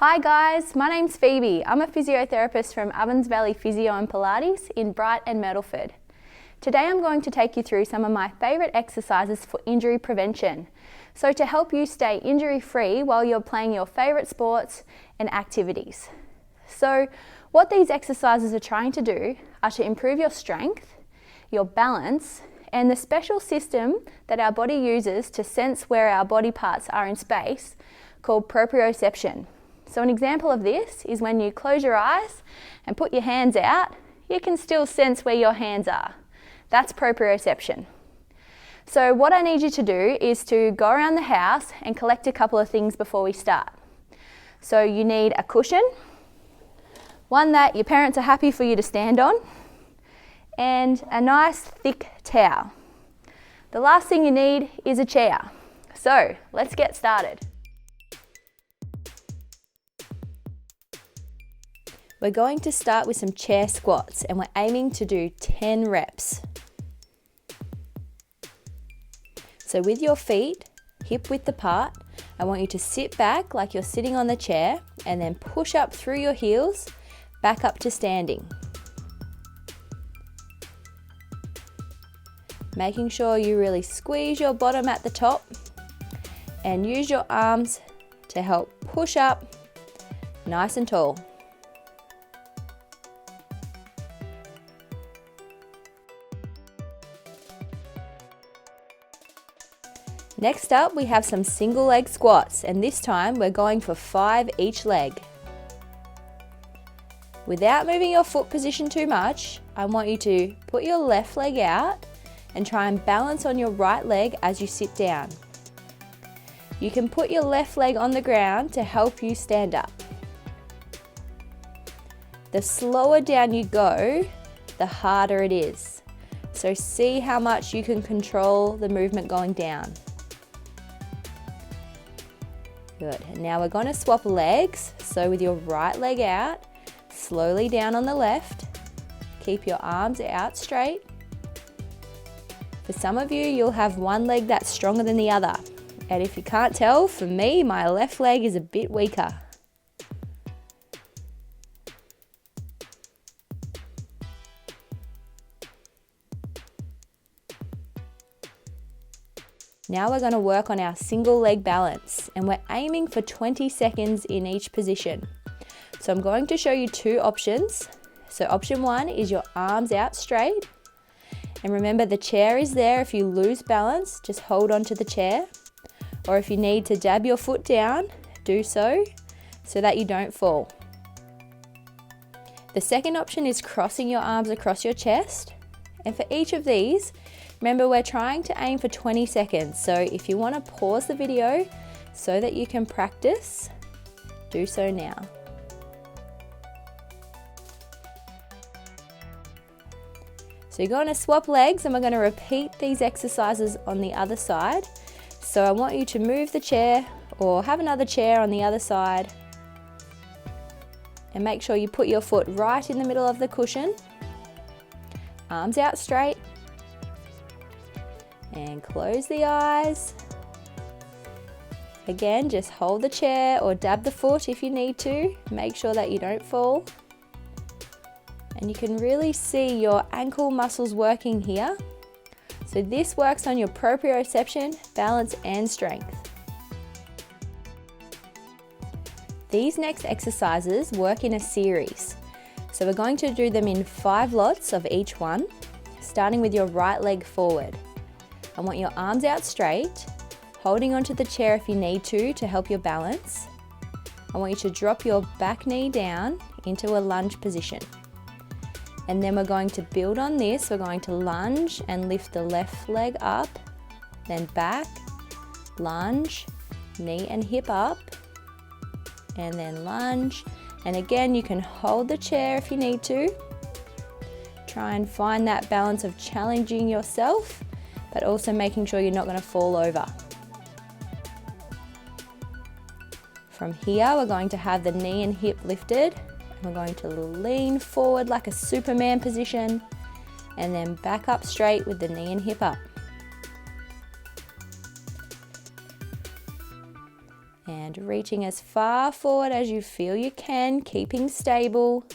Hi guys, my name's Phoebe. I'm a physiotherapist from Ovens Valley Physio and Pilates in Bright and Myrtleford. Today I'm going to take you through some of my favourite exercises for injury prevention. So to help you stay injury free while you're playing your favourite sports and activities. So what these exercises are trying to do are to improve your strength, your balance, and the special system that our body uses to sense where our body parts are in space, called proprioception. So an example of this is when you close your eyes and put your hands out, you can still sense where your hands are. That's proprioception. So what I need you to do is to go around the house and collect a couple of things before we start. So you need a cushion, one that your parents are happy for you to stand on, and a nice thick towel. The last thing you need is a chair. So let's get started. We're going to start with some chair squats and we're aiming to do 10 reps. So with your feet hip width apart, I want you to sit back like you're sitting on the chair and then push up through your heels, back up to standing. Making sure you really squeeze your bottom at the top and use your arms to help push up nice and tall. Next up, we have some single leg squats, and this time we're going for 5 each leg. Without moving your foot position too much, I want you to put your left leg out and try and balance on your right leg as you sit down. You can put your left leg on the ground to help you stand up. The slower down you go, the harder it is. So see how much you can control the movement going down. Good, and now we're going to swap legs. So with your right leg out, slowly down on the left. Keep your arms out straight. For some of you, you'll have one leg that's stronger than the other. And if you can't tell, for me, my left leg is a bit weaker. Now we're going to work on our single leg balance, and we're aiming for 20 seconds in each position. So I'm going to show you 2 options. So option 1 is your arms out straight. And remember, the chair is there. If you lose balance, just hold on to the chair. Or if you need to dab your foot down, do so that you don't fall. The second option is crossing your arms across your chest. And for each of these, remember, we're trying to aim for 20 seconds. So if you want to pause the video so that you can practice, do so now. So you're going to swap legs and we're going to repeat these exercises on the other side. So I want you to move the chair or have another chair on the other side and make sure you put your foot right in the middle of the cushion. Arms out straight. And close the eyes. Again, just hold the chair or dab the foot if you need to. Make sure that you don't fall. And you can really see your ankle muscles working here. So this works on your proprioception, balance and strength. These next exercises work in a series. So we're going to do them in 5 lots of each one, starting with your right leg forward. I want your arms out straight, holding onto the chair if you need to help your balance. I want you to drop your back knee down into a lunge position. And then we're going to build on this. We're going to lunge and lift the left leg up, then back, lunge, knee and hip up, and then lunge. And again, you can hold the chair if you need to. Try and find that balance of challenging yourself, but also making sure you're not going to fall over. From here, we're going to have the knee and hip lifted. We're going to lean forward like a Superman position and then back up straight with the knee and hip up. And and reaching as far forward as you feel you can, keeping stable.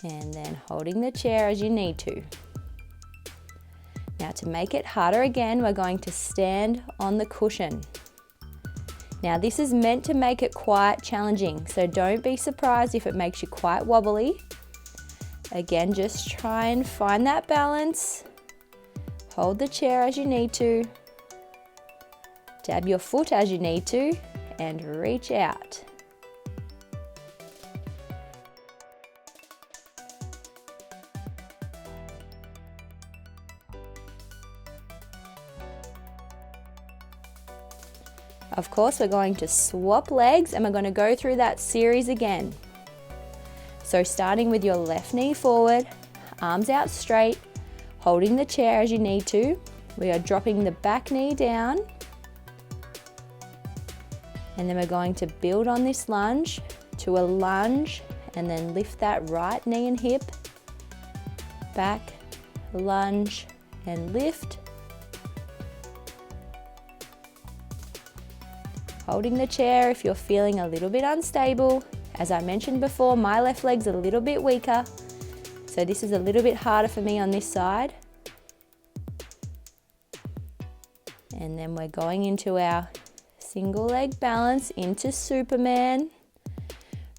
And then holding the chair as you need to. Now to make it harder again, we're going to stand on the cushion. Now this is meant to make it quite challenging, so don't be surprised if it makes you quite wobbly. Again, just try and find that balance. Hold the chair as you need to. Dab your foot as you need to, and reach out. Of course, we're going to swap legs and we're going to go through that series again. So starting with your left knee forward, arms out straight, holding the chair as you need to. We are dropping the back knee down. And then we're going to build on this lunge to a lunge and then lift that right knee and hip. Back, lunge and lift. Holding the chair if you're feeling a little bit unstable. As I mentioned before, my left leg's a little bit weaker, so this is a little bit harder for me on this side. And then we're going into our single leg balance into Superman.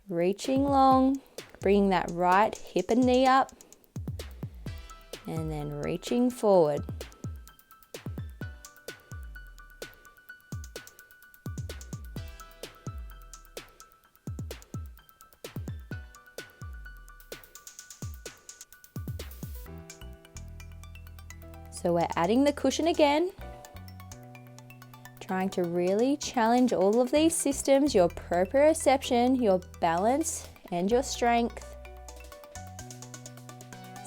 Reaching long, bringing that right hip and knee up, and then reaching forward. So we're adding the cushion again, trying to really challenge all of these systems, your proprioception, your balance, and your strength.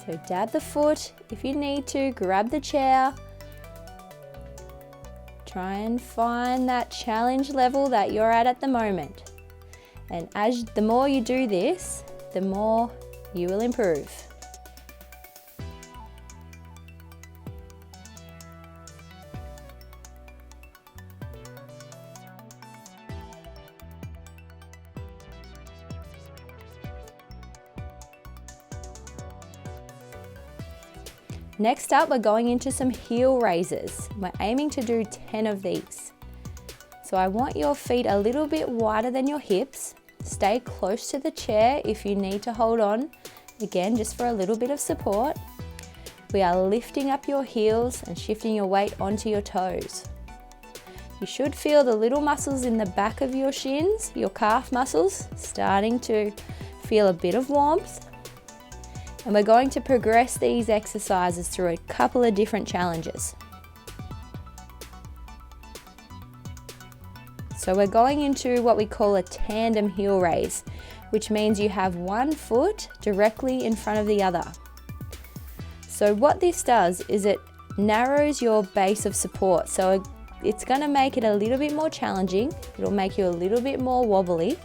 So dab the foot if you need to, grab the chair. Try and find that challenge level that you're at the moment. And the more you do this, the more you will improve. Next up, we're going into some heel raises. We're aiming to do 10 of these. So I want your feet a little bit wider than your hips. Stay close to the chair if you need to hold on. Again, just for a little bit of support. We are lifting up your heels and shifting your weight onto your toes. You should feel the little muscles in the back of your shins, your calf muscles, starting to feel a bit of warmth. And we're going to progress these exercises through a couple of different challenges. So we're going into what we call a tandem heel raise, which means you have one foot directly in front of the other. So what this does is it narrows your base of support. So it's going to make it a little bit more challenging. It'll make you a little bit more wobbly.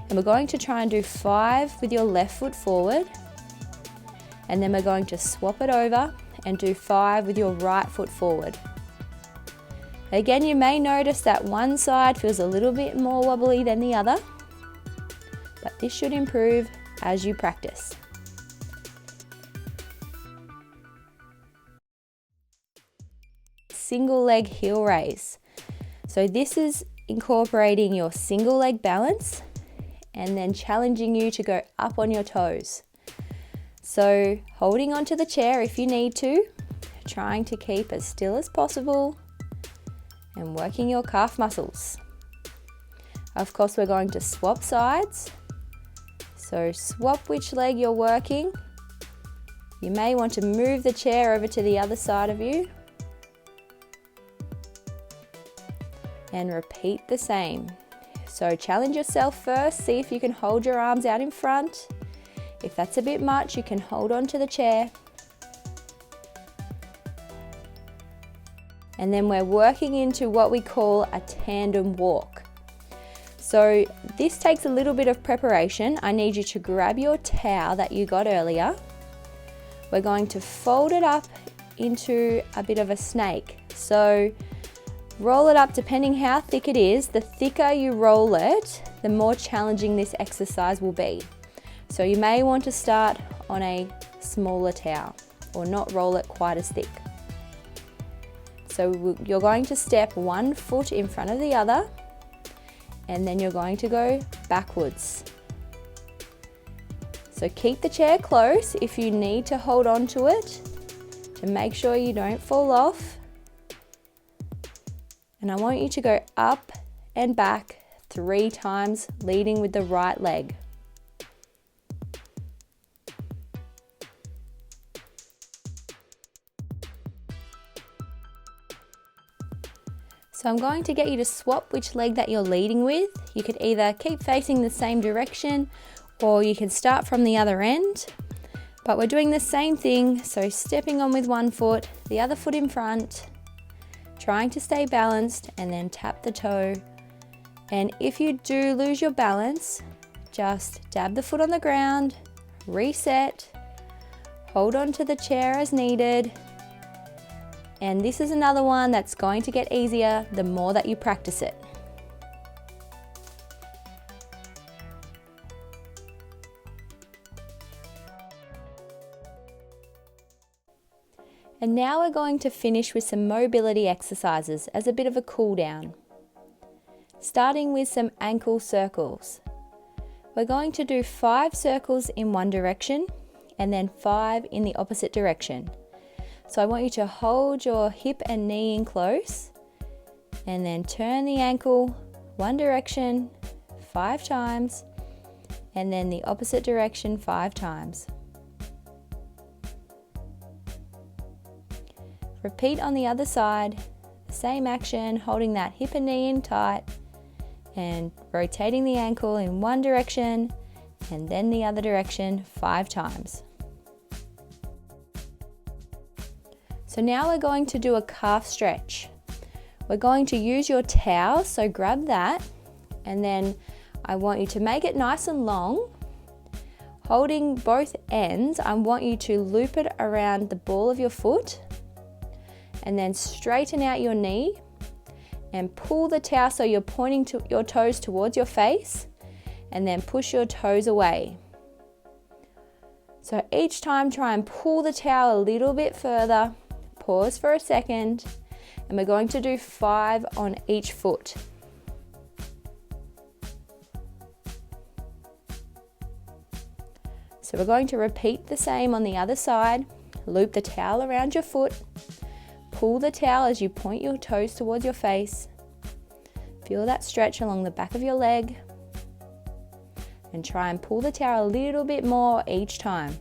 And we're going to try and do 5 with your left foot forward. And then we're going to swap it over and do 5 with your right foot forward. Again, you may notice that one side feels a little bit more wobbly than the other, but this should improve as you practice. Single leg heel raise. So this is incorporating your single leg balance and then challenging you to go up on your toes. So holding onto the chair if you need to, trying to keep as still as possible and working your calf muscles. Of course, we're going to swap sides. So swap which leg you're working. You may want to move the chair over to the other side of you. And repeat the same. So challenge yourself first, see if you can hold your arms out in front. If that's a bit much, you can hold on to the chair. And then we're working into what we call a tandem walk. So this takes a little bit of preparation. I need you to grab your towel that you got earlier we're going to fold it up into a bit of a snake. So roll it up depending how thick it is. The thicker you roll it, the more challenging this exercise will be. So you may want to start on a smaller towel or not roll it quite as thick. So you're going to step one foot in front of the other, and then you're going to go backwards. So keep the chair close if you need to hold on to it to make sure you don't fall off. And I want you to go up and back 3 times, leading with the right leg. So I'm going to get you to swap which leg that you're leading with. You could either keep facing the same direction or you can start from the other end. But we're doing the same thing, so stepping on with one foot, the other foot in front, trying to stay balanced, and then tap the toe. And if you do lose your balance, just dab the foot on the ground, reset, hold on to the chair as needed. And this is another one that's going to get easier the more that you practice it. And now we're going to finish with some mobility exercises as a bit of a cool down. Starting with some ankle circles. We're going to do 5 circles in one direction and then 5 in the opposite direction. So I want you to hold your hip and knee in close and then turn the ankle one direction 5 times and then the opposite direction 5 times. Repeat on the other side, same action, holding that hip and knee in tight and rotating the ankle in one direction and then the other direction 5 times. So now we're going to do a calf stretch. We're going to use your towel, so grab that, and then I want you to make it nice and long. Holding both ends, I want you to loop it around the ball of your foot and then straighten out your knee and pull the towel so you're pointing to your toes towards your face, and then push your toes away. So each time try and pull the towel a little bit further. Pause for a second, and we're going to do 5 on each foot. So we're going to repeat the same on the other side. Loop the towel around your foot, pull the towel as you point your toes towards your face. Feel that stretch along the back of your leg, and try and pull the towel a little bit more each time.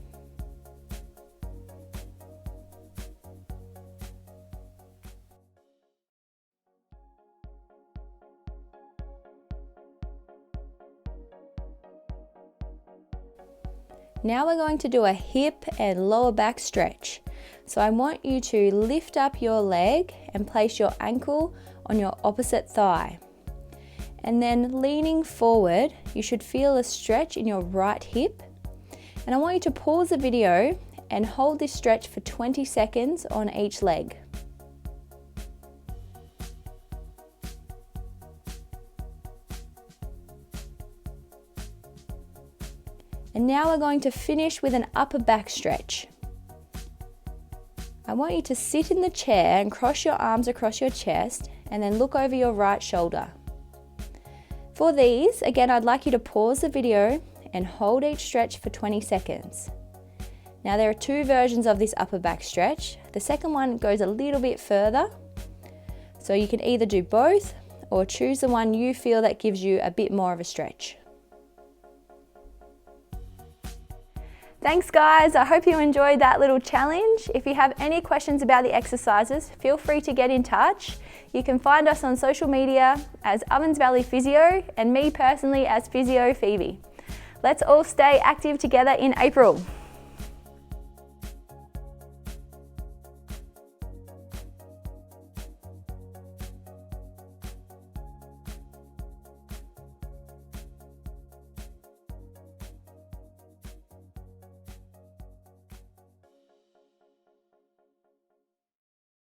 Now we're going to do a hip and lower back stretch. So I want you to lift up your leg and place your ankle on your opposite thigh. And then leaning forward, you should feel a stretch in your right hip. And I want you to pause the video and hold this stretch for 20 seconds on each leg. And now we're going to finish with an upper back stretch. I want you to sit in the chair and cross your arms across your chest and then look over your right shoulder. For these, again, I'd like you to pause the video and hold each stretch for 20 seconds. Now there are 2 versions of this upper back stretch. The second one goes a little bit further. So you can either do both or choose the one you feel that gives you a bit more of a stretch. Thanks guys, I hope you enjoyed that little challenge. If you have any questions about the exercises, feel free to get in touch. You can find us on social media as Ovens Valley Physio and me personally as Physio Phoebe. Let's all stay active together in April.